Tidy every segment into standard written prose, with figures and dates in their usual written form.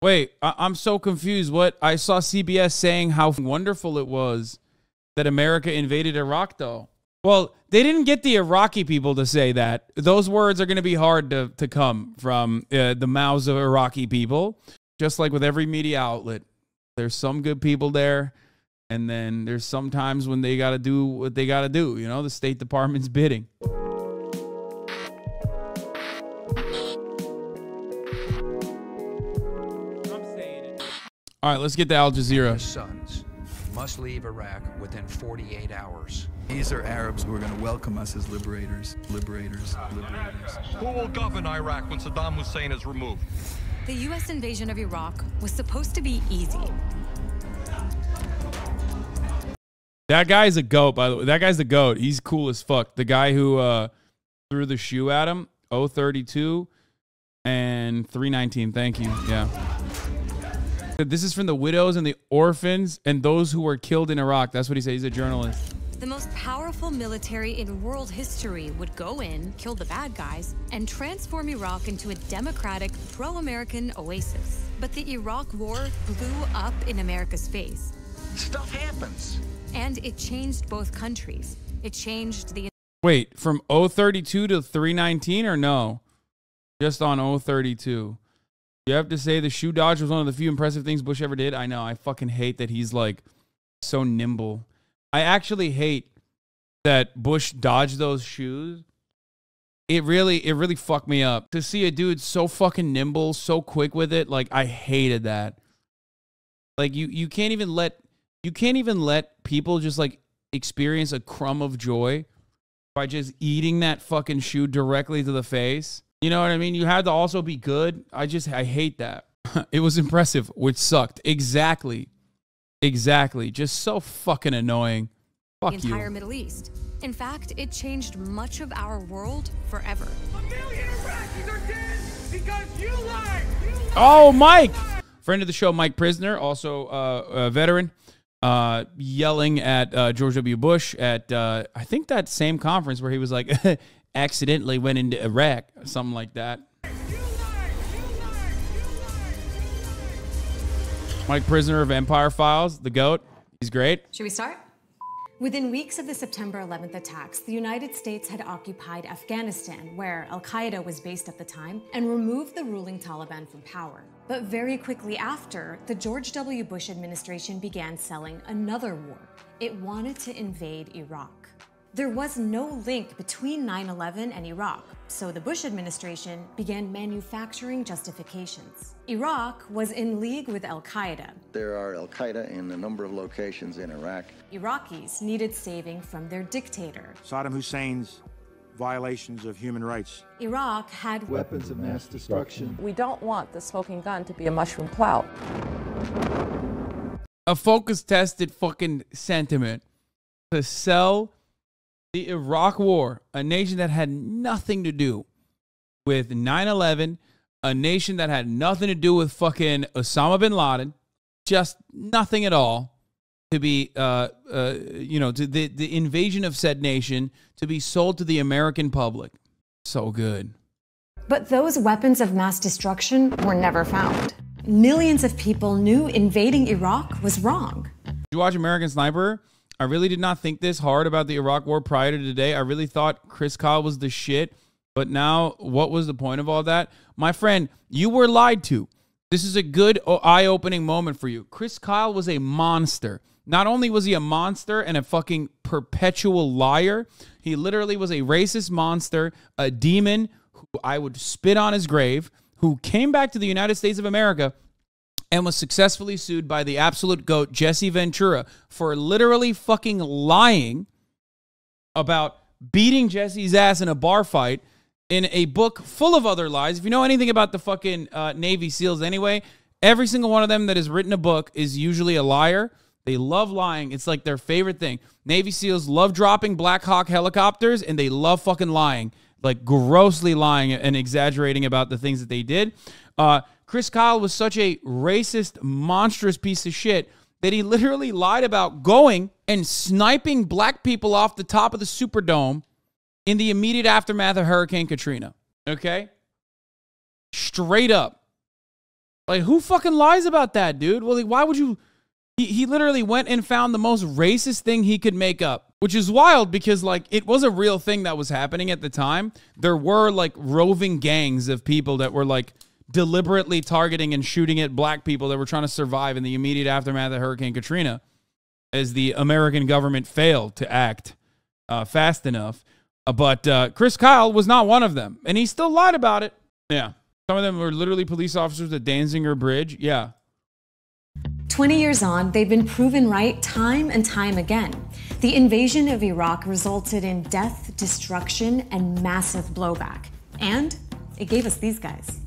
Wait, I'm so confused. What? I saw CBS saying how wonderful it was that America invaded Iraq, though. Well, they didn't get the Iraqi people to say that. Those words are going to be hard to come from the mouths of Iraqi people. Just like with every media outlet, there's some good people there, and then there's some times when they got to do what they got to do. You know, the State Department's bidding. All right, let's get to Al Jazeera. Sons must leave Iraq within 48 hours. These are Arabs who are going to welcome us as liberators. Who will govern Iraq when Saddam Hussein is removed? The U.S. invasion of Iraq was supposed to be easy. That guy's a goat, by the way. That guy's the goat. He's cool as fuck. The guy who threw the shoe at him, 032 and 319. Thank you. Yeah. This is from the widows and the orphans and those who were killed in Iraq. That's what he said. He's a journalist. The most powerful military in world history would go in, kill the bad guys, and transform Iraq into a democratic, pro-American oasis. But the Iraq War blew up in America's face. Stuff happens. And it changed both countries. It changed the... Wait, from 032 to 319 or no? Just on 032. You have to say the shoe dodge was one of the few impressive things Bush ever did. I know. I fucking hate that he's like so nimble. I actually hate that Bush dodged those shoes. It really fucked me up to see a dude so fucking nimble, so quick with it. Like, I hated that. Like, you can't even let people just like experience a crumb of joy by just eating that fucking shoe directly to the face. You know what I mean? You had to also be good. I hate that. It was impressive, which sucked. Exactly. Just so fucking annoying. Fuck you. The entire Middle East. In fact, it changed much of our world forever. 1 million Iraqis are dead because you lied. Oh, Mike! Friend of the show, Mike Prisner, also a veteran, yelling at George W. Bush at, I think that same conference where he was like, accidentally went into Iraq, something like that. Mike Prisner of Empire Files, the GOAT. He's great. Should we start? Within weeks of the September 11th attacks, the United States had occupied Afghanistan, where Al-Qaeda was based at the time, and removed the ruling Taliban from power. But very quickly after, the George W. Bush administration began selling another war. It wanted to invade Iraq. There was no link between 9/11 and Iraq, so the Bush administration began manufacturing justifications. Iraq was in league with Al-Qaeda. There are Al-Qaeda in a number of locations in Iraq. Iraqis needed saving from their dictator. Saddam Hussein's violations of human rights. Iraq had Weapons of mass destruction. We don't want the smoking gun to be a mushroom cloud. A focus-tested fucking sentiment to sell the Iraq War, a nation that had nothing to do with 9/11, a nation that had nothing to do with fucking Osama bin Laden, just nothing at all, to be, to the invasion of said nation to be sold to the American public. So good. But those weapons of mass destruction were never found. Millions of people knew invading Iraq was wrong. Did you watch American Sniper? I really did not think this hard about the Iraq War prior to today. I really thought Chris Kyle was the shit. But now, what was the point of all that? My friend, you were lied to. This is a good eye-opening moment for you. Chris Kyle was a monster. Not only was he a monster and a fucking perpetual liar, he literally was a racist monster, a demon who I would spit on his grave, who came back to the United States of America and was successfully sued by the absolute GOAT, Jesse Ventura, for literally fucking lying about beating Jesse's ass in a bar fight in a book full of other lies. If you know anything about the fucking Navy SEALs anyway, every single one of them that has written a book is usually a liar. They love lying. It's like their favorite thing. Navy SEALs love dropping Black Hawk helicopters, and they love fucking lying, like grossly lying and exaggerating about the things that they did. Chris Kyle was such a racist, monstrous piece of shit that he literally lied about going and sniping black people off the top of the Superdome in the immediate aftermath of Hurricane Katrina. Okay? Straight up. Like, who fucking lies about that, dude? Well, like, why would you? He literally went and found the most racist thing he could make up, which is wild because, like, it was a real thing that was happening at the time. There were, like, roving gangs of people that were, like, deliberately targeting and shooting at black people that were trying to survive in the immediate aftermath of Hurricane Katrina, as the American government failed to act fast enough. But Chris Kyle was not one of them, and he still lied about it. Yeah. Some of them were literally police officers at Danziger Bridge. Yeah. 20 years on, they've been proven right time and time again. The invasion of Iraq resulted in death, destruction, and massive blowback. And it gave us these guys.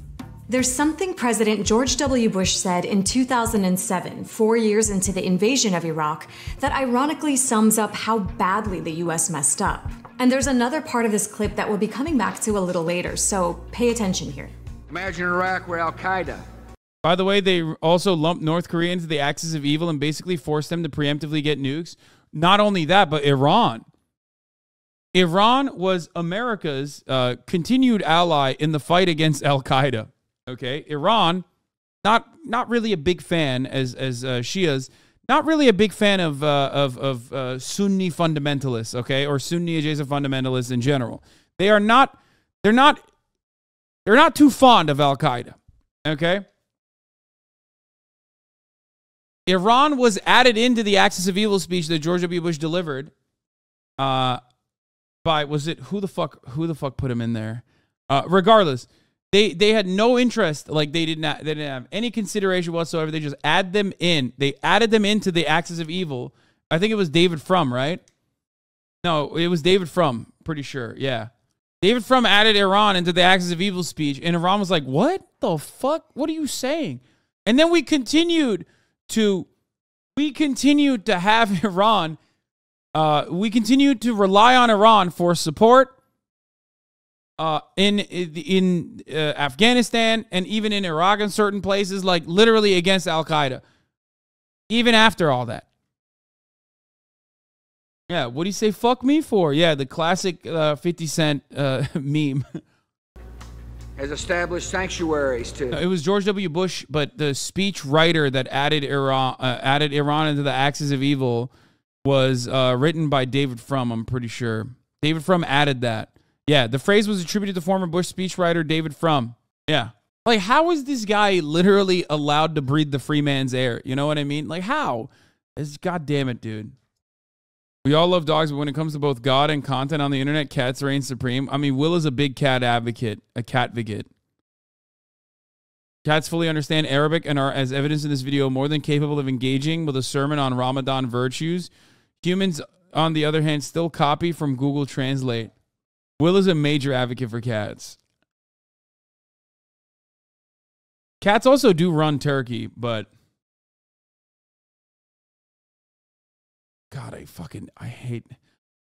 There's something President George W. Bush said in 2007, 4 years into the invasion of Iraq, that ironically sums up how badly the US messed up. And there's another part of this clip that we'll be coming back to a little later, so pay attention here. Imagine Iraq where Al-Qaeda. By the way, they also lumped North Korea into the axis of evil and basically forced them to preemptively get nukes. Not only that, but Iran. Iran was America's continued ally in the fight against Al-Qaeda. Okay, Iran, not really a big fan as Shias, not really a big fan of Sunni fundamentalists. Okay, or Sunni adjacent fundamentalists in general. They're not too fond of Al-Qaeda. Okay. Iran was added into the axis of evil speech that George W. Bush delivered by, was it, who the fuck put him in there? Regardless, they had no interest, like they didn't have any consideration whatsoever. They just add them in. They added them into the axis of evil. I think it was David Frum, right? No, it was David Frum, pretty sure. Yeah. David Frum added Iran into the axis of evil speech, and Iran was like, what the fuck? What are you saying? And then we continued to have Iran, we continued to rely on Iran for support in Afghanistan and even in Iraq and certain places, like literally against Al-Qaeda, even after all that. Yeah, what do you say fuck me for? Yeah, the classic 50 Cent meme. Has established sanctuaries to... It was George W. Bush, but the speech writer that added Iran into the axis of evil was written by David Frum, I'm pretty sure. David Frum added that. Yeah, the phrase was attributed to former Bush speechwriter David Frum. Yeah. Like, how is this guy literally allowed to breathe the free man's air? You know what I mean? Like, how? God damn it, dude. We all love dogs, but when it comes to both God and content on the internet, cats reign supreme. I mean, Will is a big cat advocate, a cat-vigate. Cats fully understand Arabic and are, as evidenced in this video, more than capable of engaging with a sermon on Ramadan virtues. Humans, on the other hand, still copy from Google Translate. Will is a major advocate for cats. Cats also do run Turkey, but... God, I hate...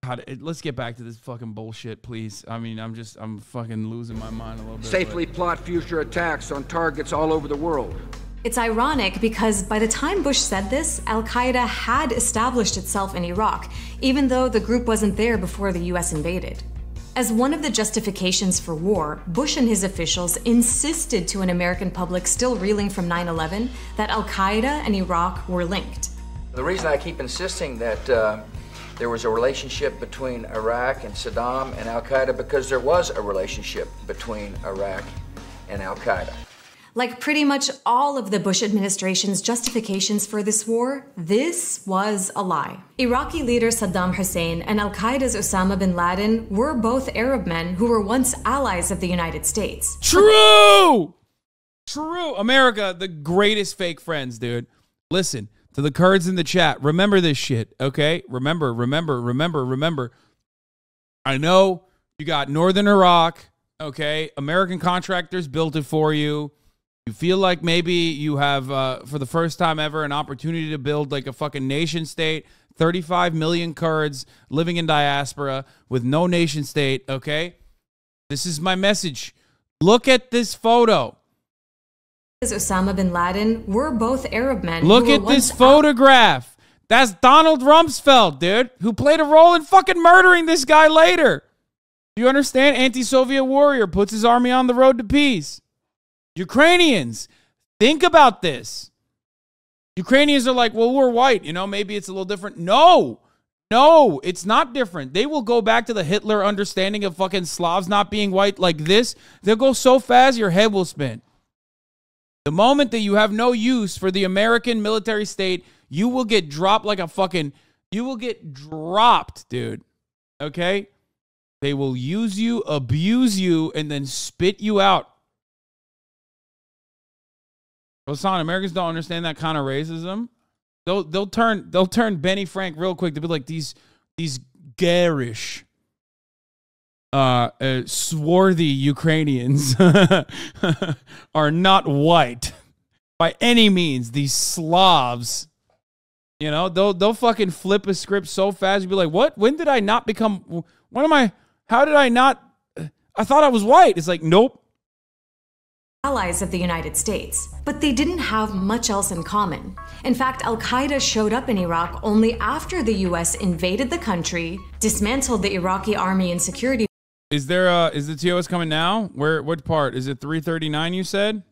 God, let's get back to this fucking bullshit, please. I mean, I'm fucking losing my mind a little bit. Safely plot future attacks on targets all over the world. It's ironic because by the time Bush said this, Al-Qaeda had established itself in Iraq, even though the group wasn't there before the US invaded. As one of the justifications for war, Bush and his officials insisted to an American public still reeling from 9/11 that Al-Qaeda and Iraq were linked. The reason I keep insisting that there was a relationship between Iraq and Saddam and Al-Qaeda, because there was a relationship between Iraq and Al-Qaeda. Like pretty much all of the Bush administration's justifications for this war, this was a lie. Iraqi leader Saddam Hussein and Al-Qaeda's Osama bin Laden were both Arab men who were once allies of the United States. True! True! America, the greatest fake friends, dude. Listen, to the Kurds in the chat, remember this shit, okay? Remember. I know you got northern Iraq, okay? American contractors built it for you. You feel like maybe you have, for the first time ever, an opportunity to build like a fucking nation state. 35 million Kurds living in diaspora with no nation state, okay? This is my message. Look at this photo. Osama bin Laden were both Arab men. Look at this photograph. That's Donald Rumsfeld, dude, who played a role in fucking murdering this guy later. Do you understand? Anti-Soviet warrior puts his army on the road to peace. Ukrainians, Think about this. Ukrainians are like, well, we're white. You know, maybe it's a little different. No, it's not different. They will go back to the Hitler understanding of fucking Slavs not being white like this. They'll go so fast your head will spin. The moment that you have no use for the American military state, you will get dropped like a fucking, you will get dropped, dude. Okay? They will use you, abuse you, and then spit you out. Hasan, Americans don't understand that kind of racism. They'll turn Benny Frank real quick to be like these garish, swarthy Ukrainians are not white by any means. These Slavs, you know, they'll fucking flip a script so fast. You'll be like, what? When did I not become? When am I? How did I not? I thought I was white. It's like, nope. Allies of the United States, but they didn't have much else in common. In fact, Al-Qaeda showed up in Iraq only after the U.S. invaded the country, dismantled the Iraqi army and security. Is the TOS coming now? What part? Is it 339 you said?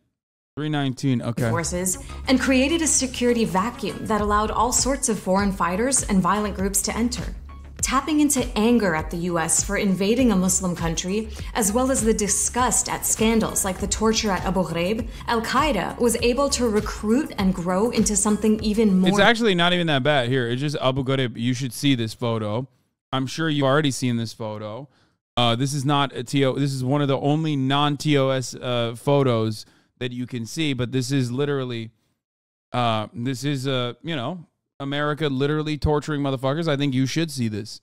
319, okay. Forces, and created a security vacuum that allowed all sorts of foreign fighters and violent groups to enter. Tapping into anger at the U.S. for invading a Muslim country, as well as the disgust at scandals like the torture at Abu Ghraib, Al-Qaeda was able to recruit and grow into something even more. It's actually not even that bad. Here, it's just Abu Ghraib. You should see this photo. I'm sure you've already seen this photo. This is not a TO. This is one of the only non-TOS photos that you can see, but this is literally, you know, America literally torturing motherfuckers. I think you should see this.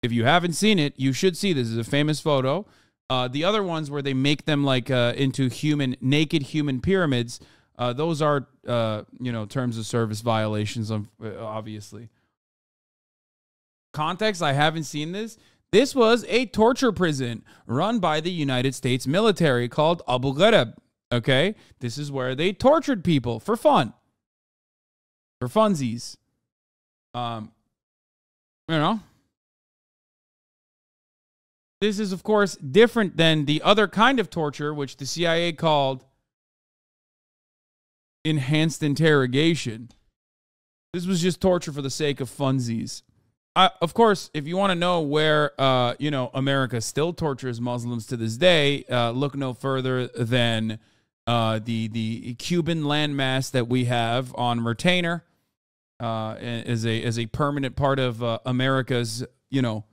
If you haven't seen it, you should see this. It's a famous photo. The other ones where they make them like into naked human pyramids, those are, you know, terms of service violations, obviously. Context, I haven't seen this. This was a torture prison run by the United States military called Abu Ghraib. Okay? This is where they tortured people for fun. For funsies. You know, this is, of course, different than the other kind of torture, which the CIA called enhanced interrogation. This was just torture for the sake of funsies. Of course, if you want to know where, you know, America still tortures Muslims to this day, look no further than the Cuban landmass that we have on retainer. As a permanent part of America's, you know,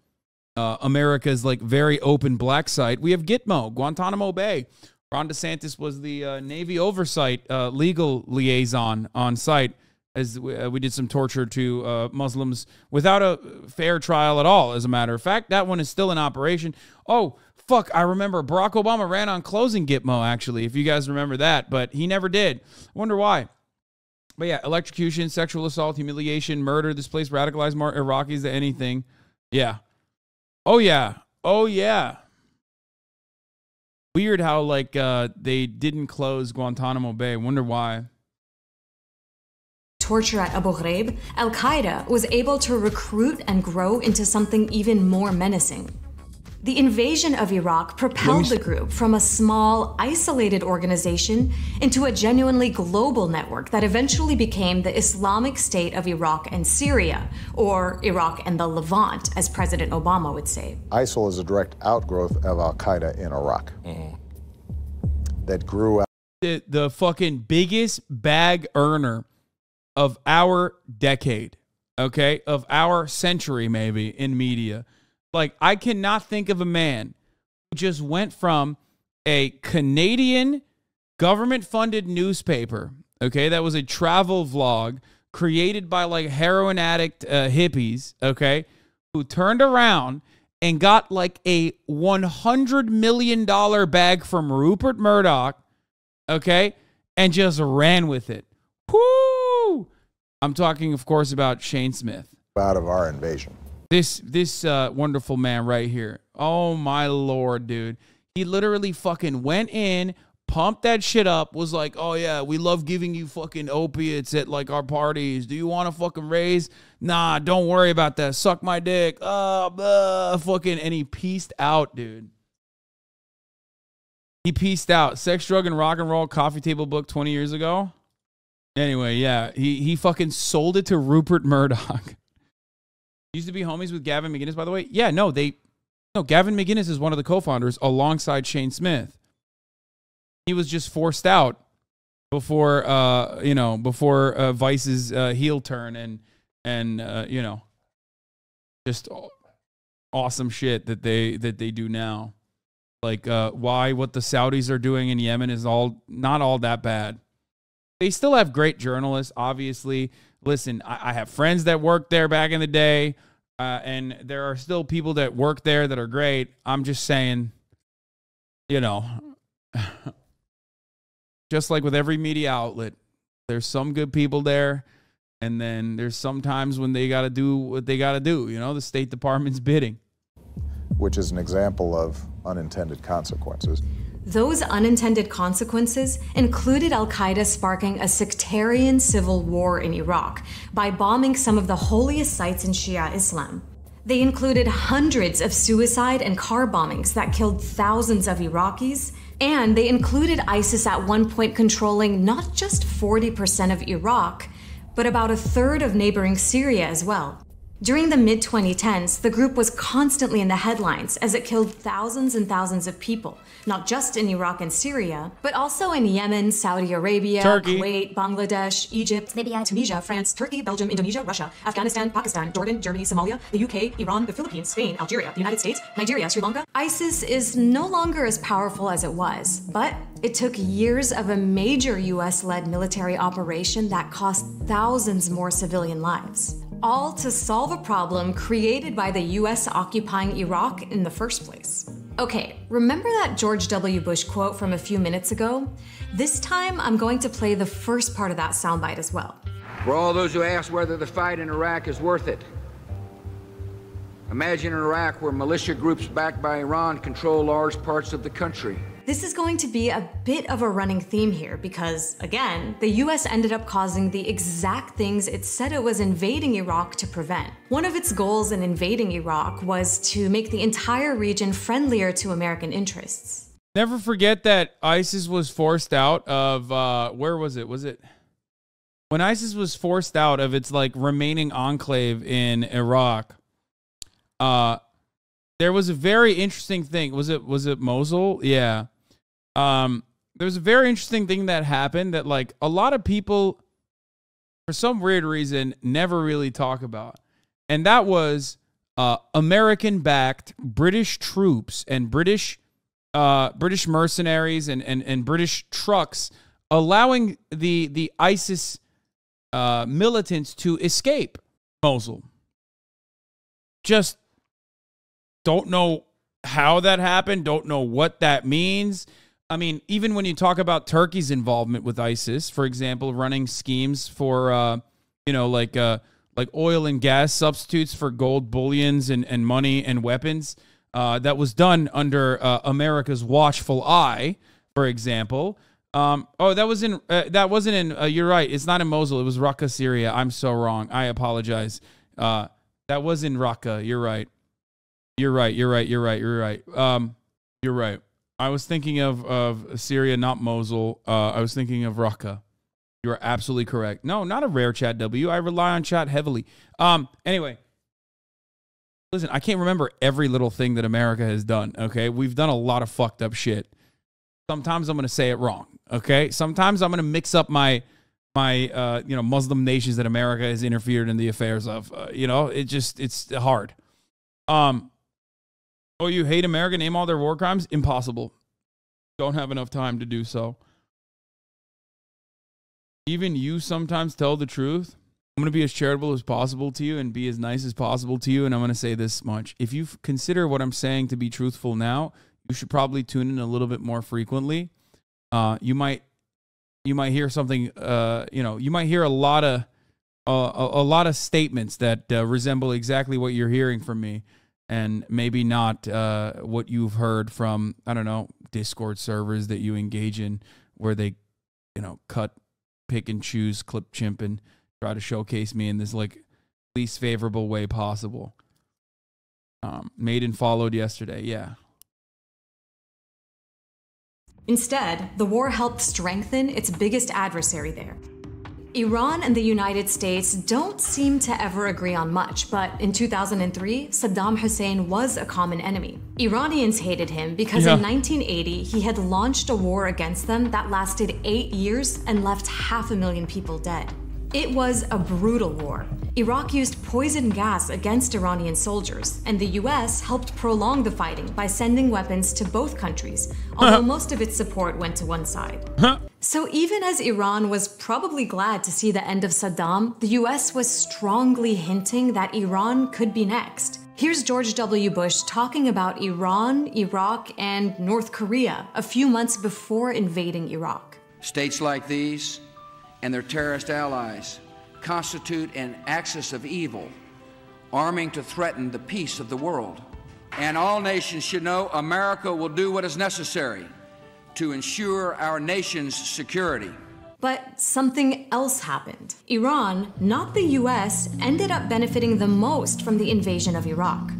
America's like very open black site. We have Gitmo, Guantanamo Bay. Ron DeSantis was the Navy oversight legal liaison on site as we did some torture to Muslims without a fair trial at all. As a matter of fact, that one is still in operation. Oh, fuck, I remember Barack Obama ran on closing Gitmo, actually, if you guys remember that, but he never did. I wonder why. But yeah, electrocution, sexual assault, humiliation, murder, this place radicalized more Iraqis than anything. Yeah. Oh, yeah. Oh, yeah. Weird how, like, they didn't close Guantanamo Bay. Wonder why. Torture at Abu Ghraib, Al-Qaeda was able to recruit and grow into something even more menacing. The invasion of Iraq propelled the group from a small, isolated organization into a genuinely global network that eventually became the Islamic State of Iraq and Syria, or Iraq and the Levant, as President Obama would say. ISIL is a direct outgrowth of Al-Qaeda in Iraq that grew out. The fucking biggest bag earner of our decade, okay, of our century maybe in media. Like, I cannot think of a man who just went from a Canadian government-funded newspaper, okay, that was a travel vlog created by, like, heroin addict hippies, okay, who turned around and got, like, a $100 million bag from Rupert Murdoch, okay, and just ran with it. Whoo! I'm talking, of course, about Shane Smith. Out of our invasion. This wonderful man right here. Oh, my Lord, dude. He literally fucking went in, pumped that shit up, was like, oh, yeah, we love giving you fucking opiates at, like, our parties. Do you want to fucking raise? Nah, don't worry about that. Suck my dick. Fucking, and he peaced out, dude. He pieced out. Sex, drug, and rock and roll coffee table book 20 years ago. Anyway, yeah, he fucking sold it to Rupert Murdoch. Used to be homies with Gavin McInnes, by the way. Yeah, no, Gavin McInnes is one of the co-founders alongside Shane Smith. He was just forced out before Vice's heel turn and just awesome shit that they do now. Like what the Saudis are doing in Yemen is not all that bad. They still have great journalists, obviously. Listen, I have friends that worked there back in the day, and there are still people that work there that are great. I'm just saying, just like with every media outlet, there's some good people there, and then there's sometimes when they got to do what they got to do, the State Department's bidding. Which is an example of unintended consequences. Those unintended consequences included al-Qaeda sparking a sectarian civil war in Iraq by bombing some of the holiest sites in Shia Islam. They included hundreds of suicide and car bombings that killed thousands of Iraqis, and they included ISIS at one point controlling not just 40% of Iraq, but about a third of neighboring Syria as well. During the mid-2010s, the group was constantly in the headlines as it killed thousands and thousands of people, not just in Iraq and Syria, but also in Yemen, Saudi Arabia, Turkey, Kuwait, Bangladesh, Egypt, Libya, Tunisia, France, Turkey, Belgium, Indonesia, Russia, Afghanistan, Pakistan, Jordan, Germany, Somalia, the UK, Iran, the Philippines, Spain, Algeria, the United States, Nigeria, Sri Lanka. ISIS is no longer as powerful as it was, but it took years of a major US-led military operation that cost thousands more civilian lives, all to solve a problem created by the US occupying Iraq in the first place. Okay, remember that George W. Bush quote from a few minutes ago? This time, I'm going to play the first part of that soundbite as well. For all those who ask whether the fight in Iraq is worth it, imagine an Iraq where militia groups backed by Iran control large parts of the country. This is going to be a bit of a running theme here because, again, the US ended up causing the exact things it said it was invading Iraq to prevent. One of its goals in invading Iraq was to make the entire region friendlier to American interests. Never forget that ISIS was forced out of, where was it? Was it when ISIS was forced out of its remaining enclave in Iraq? There was a very interesting thing. Was it Mosul? Yeah. There was a very interesting thing that happened that a lot of people, for some weird reason, never really talk about. And that was American-backed British troops and British mercenaries and British trucks allowing the ISIS militants to escape Mosul. Just don't know how that happened. Don't know what that means. I mean, even when you talk about Turkey's involvement with ISIS, for example, running schemes for, like oil and gas substitutes for gold bullions and money and weapons, that was done under America's watchful eye, for example. That wasn't in, you're right. It's not in Mosul. It was Raqqa, Syria. I'm so wrong. I apologize. That was in Raqqa. You're right. You're right. I was thinking of Syria, not Mosul. I was thinking of Raqqa. You are absolutely correct. No, not a rare chat W. I rely on chat heavily. Anyway, listen, I can't remember every little thing that America has done, okay? We've done a lot of fucked up shit. Sometimes I'm going to say it wrong, okay? Sometimes I'm going to mix up my Muslim nations that America has interfered in the affairs of. It's hard. Oh, you hate America? Name all their war crimes? Impossible. Don't have enough time to do so. Even you sometimes tell the truth. I'm going to be as charitable as possible to you and be as nice as possible to you. And I'm going to say this much. If you consider what I'm saying to be truthful now, you should probably tune in a little bit more frequently. You might hear something, you might hear a lot of statements that resemble exactly what you're hearing from me. And maybe not what you've heard from, I don't know, Discord servers that you engage in where they, cut, pick and choose, clip chimp and try to showcase me in this least favorable way possible. Made and followed yesterday. Yeah. Instead, the war helped strengthen its biggest adversary there. Iran and the United States don't seem to ever agree on much, but in 2003, Saddam Hussein was a common enemy. Iranians hated him because in 1980, he had launched a war against them that lasted 8 years and left 500,000 people dead. It was a brutal war. Iraq used poison gas against Iranian soldiers, and the US helped prolong the fighting by sending weapons to both countries, although most of its support went to one side. So even as Iran was probably glad to see the end of Saddam, the US was strongly hinting that Iran could be next. Here's George W. Bush talking about Iran, Iraq, and North Korea a few months before invading Iraq. States like these and their terrorist allies constitute an axis of evil, arming to threaten the peace of the world. And all nations should know America will do what is necessary to ensure our nation's security. But something else happened. Iran, not the US, ended up benefiting the most from the invasion of Iraq.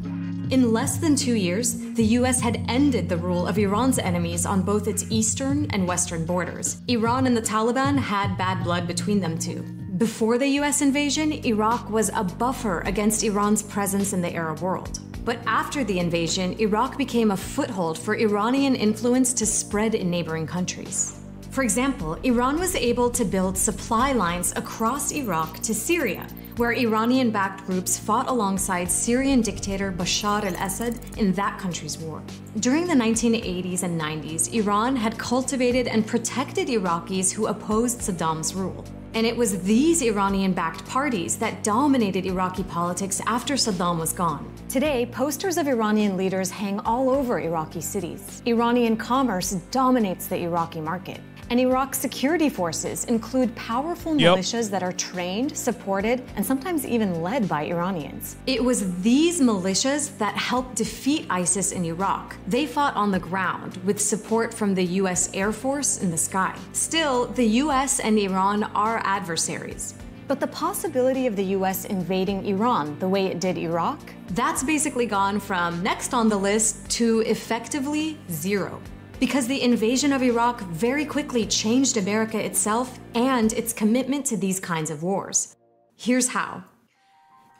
In less than 2 years, the US had ended the rule of Iran's enemies on both its eastern and western borders. Iran and the Taliban had bad blood between them too. Before the US invasion, Iraq was a buffer against Iran's presence in the Arab world. But after the invasion, Iraq became a foothold for Iranian influence to spread in neighboring countries. For example, Iran was able to build supply lines across Iraq to Syria, where Iranian-backed groups fought alongside Syrian dictator Bashar al-Assad in that country's war. During the 1980s and 90s, Iran had cultivated and protected Iraqis who opposed Saddam's rule. And it was these Iranian-backed parties that dominated Iraqi politics after Saddam was gone. Today, posters of Iranian leaders hang all over Iraqi cities. Iranian commerce dominates the Iraqi market. And Iraq's security forces include powerful militias that are trained, supported, and sometimes even led by Iranians. It was these militias that helped defeat ISIS in Iraq. They fought on the ground with support from the US Air Force in the sky. Still, the US and Iran are adversaries. But the possibility of the US invading Iran the way it did Iraq, that's basically gone from next on the list to effectively zero. Because the invasion of Iraq very quickly changed America itself and its commitment to these kinds of wars. Here's how.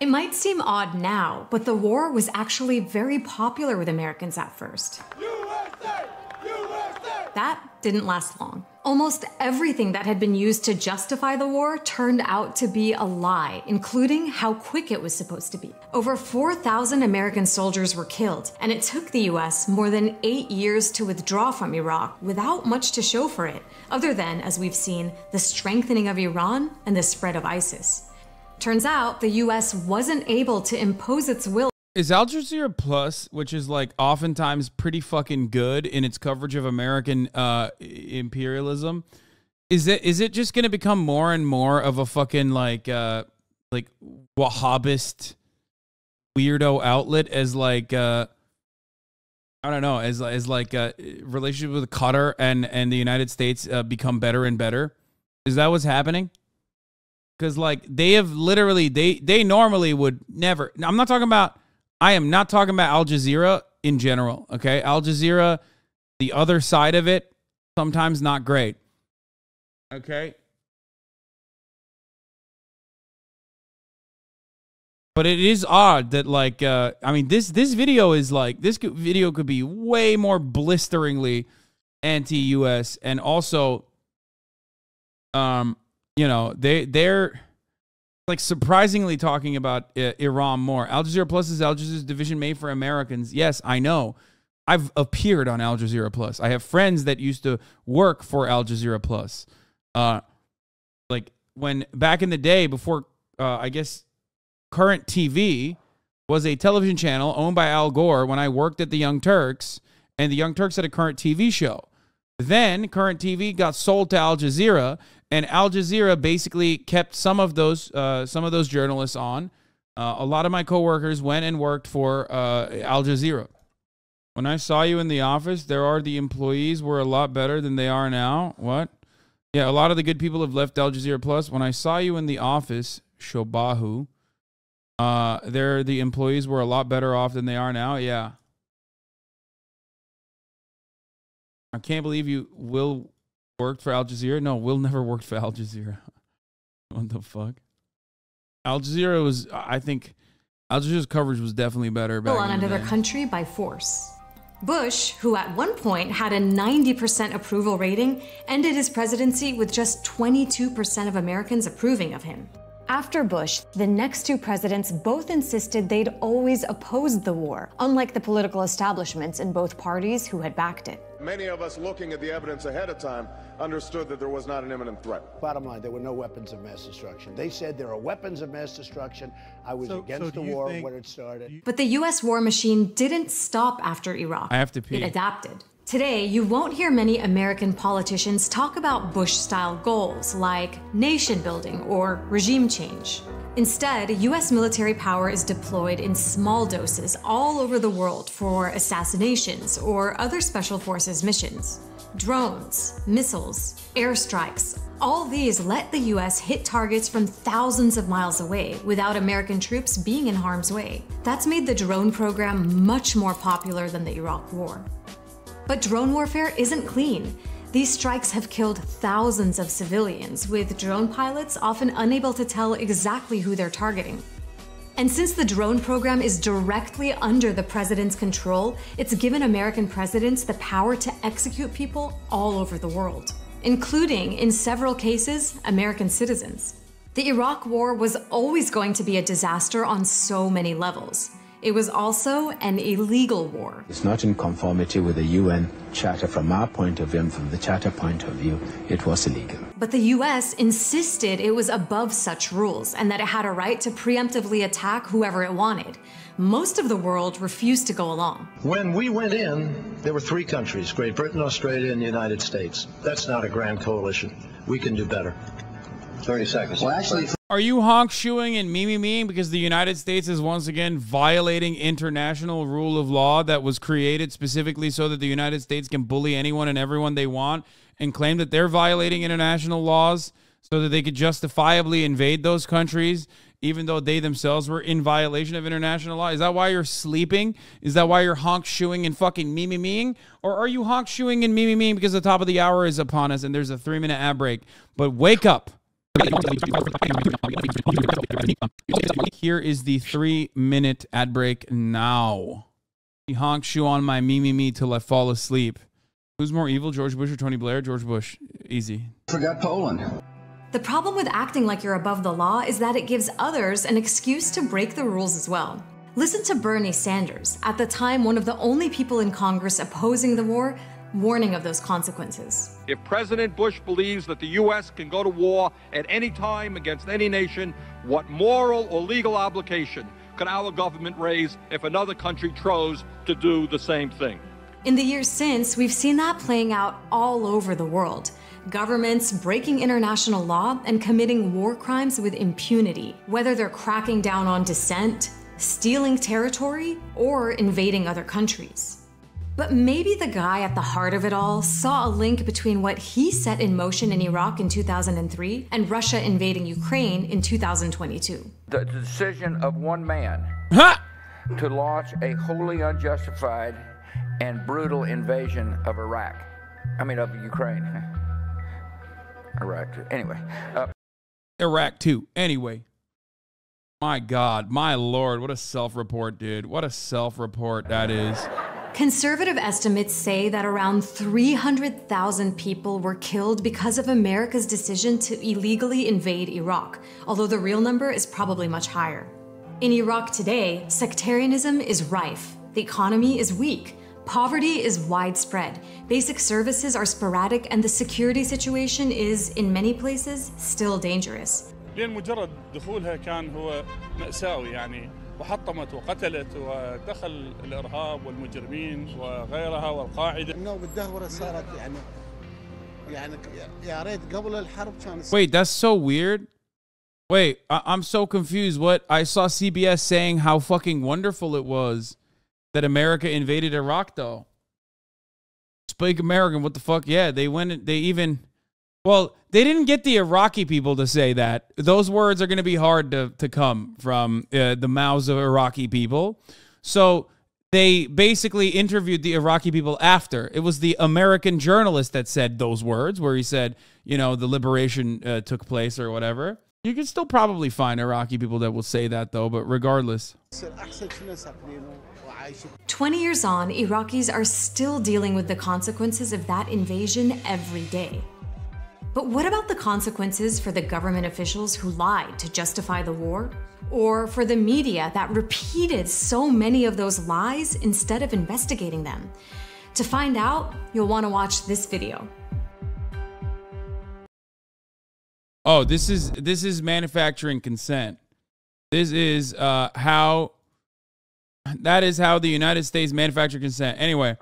It might seem odd now, but the war was actually very popular with Americans at first. USA! USA! That didn't last long. Almost everything that had been used to justify the war turned out to be a lie, including how quick it was supposed to be. Over 4,000 American soldiers were killed, and it took the US more than 8 years to withdraw from Iraq without much to show for it, other than, as we've seen, the strengthening of Iran and the spread of ISIS. Turns out the US wasn't able to impose its will. Is Al Jazeera Plus, which is like oftentimes pretty fucking good in its coverage of American imperialism, is it just going to become more and more of a fucking like Wahhabist weirdo outlet as like I don't know, as like relationship with Qatar and the United States become better and better? Is that what's happening? Because like they have literally they normally would never. I am not talking about Al Jazeera in general, okay? Al Jazeera, the other side of it, sometimes not great, okay? But it is odd that, like, I mean, this video is like, this video could be way more blisteringly anti-U.S. and also, you know, they're like surprisingly talking about Iran more. Al Jazeera Plus is Al Jazeera's division made for Americans. Yes, I know. I've appeared on Al Jazeera Plus. I have friends that used to work for Al Jazeera Plus. Like when back in the day before, I guess, Current TV was a television channel owned by Al Gore when I worked at the Young Turks, and the Young Turks had a Current TV show. Then Current TV got sold to Al Jazeera, and Al Jazeera basically kept some of those journalists on. A lot of my coworkers went and worked for Al Jazeera. When I saw you in the office, the employees were a lot better than they are now. What? Yeah, a lot of the good people have left Al Jazeera Plus. When I saw you in the office, Shobahu, the employees were a lot better off than they are now. Yeah. I can't believe you Will worked for Al Jazeera. No, Will never worked for Al Jazeera. What the fuck? Al Jazeera was, I think, Al Jazeera's coverage was definitely better back on in the another day. country by force. Bush, who at one point had a 90% approval rating, ended his presidency with just 22% of Americans approving of him. After Bush, the next two presidents both insisted they'd always opposed the war, unlike the political establishments in both parties who had backed it. Many of us looking at the evidence ahead of time understood that there was not an imminent threat. Bottom line, there were no weapons of mass destruction. They said there are weapons of mass destruction. I was against the war when it started. But the US war machine didn't stop after Iraq. I have to pee. It adapted. Today, you won't hear many American politicians talk about Bush-style goals like nation building or regime change. Instead, US military power is deployed in small doses all over the world for assassinations or other special forces missions. Drones, missiles, airstrikes, all these let the US hit targets from thousands of miles away without American troops being in harm's way. That's made the drone program much more popular than the Iraq War. But drone warfare isn't clean. These strikes have killed thousands of civilians, with drone pilots often unable to tell exactly who they're targeting. And since the drone program is directly under the president's control, it's given American presidents the power to execute people all over the world, including, in several cases, American citizens. The Iraq War was always going to be a disaster on so many levels. It was also an illegal war. It's not in conformity with the UN Charter from our point of view, and from the Charter point of view, it was illegal. But the US insisted it was above such rules and that it had a right to preemptively attack whoever it wanted. Most of the world refused to go along. When we went in, there were three countries, Great Britain, Australia, and the United States. That's not a grand coalition. We can do better. 30 seconds. Well, actually, are you honk shoeing and memeing because the United States is once again violating international rule of law that was created specifically so that the United States can bully anyone and everyone they want and claim that they're violating international laws so that they could justifiably invade those countries even though they themselves were in violation of international law? Is that why you're sleeping? Is that why you're honk shoeing and fucking memeing? Or are you honk shoeing and memeing because the top of the hour is upon us and there's a 3-minute ad break? But wake up. Here is the 3-minute ad break now. Honk shoe on my me till I fall asleep. Who's more evil, George Bush or Tony Blair? George Bush. Easy. Forgot Poland. The problem with acting like you're above the law is that it gives others an excuse to break the rules as well. Listen to Bernie Sanders, at the time one of the only people in Congress opposing the war, warning of those consequences. If President Bush believes that the U.S. can go to war at any time against any nation, what moral or legal obligation could our government raise if another country chose to do the same thing? In the years since, we've seen that playing out all over the world. Governments breaking international law and committing war crimes with impunity, whether they're cracking down on dissent, stealing territory, or invading other countries. But maybe the guy at the heart of it all saw a link between what he set in motion in Iraq in 2003 and Russia invading Ukraine in 2022. The decision of one man to launch a wholly unjustified and brutal invasion of Iraq. I mean, of Ukraine. Iraq, too. Anyway. Iraq, too. Anyway. My God. My Lord. What a self-report, dude. What a self-report that is. Conservative estimates say that around 300,000 people were killed because of America's decision to illegally invade Iraq, although the real number is probably much higher. In Iraq today, sectarianism is rife, the economy is weak, poverty is widespread, basic services are sporadic, and the security situation is, in many places, still dangerous. لأن مجرد دخولها كان هو مأساوي يعني وحطمت وقتلت ودخل الإرهاب والمجرمين وغيرها والقاعدة. إنه بالدهورة صارت يعني يا ريت قبل الحرب كان. Wait, that's so weird. Wait, I'm so confused. What I saw CBS saying how fucking wonderful it was that America invaded Iraq, though. Speak American, what the fuck? Yeah, they went. They even. Well, they didn't get the Iraqi people to say that. Those words are going to be hard to come from the mouths of Iraqi people. So they basically interviewed the Iraqi people after. It was the American journalist that said those words, where he said, you know, the liberation took place or whatever. You can still probably find Iraqi people that will say that, though, but regardless. 20 years on, Iraqis are still dealing with the consequences of that invasion every day. But what about the consequences for the government officials who lied to justify the war? Or for the media that repeated so many of those lies instead of investigating them? To find out, you'll want to watch this video. Oh, this is manufacturing consent. This is that is how the United States manufacture consent. Anyway,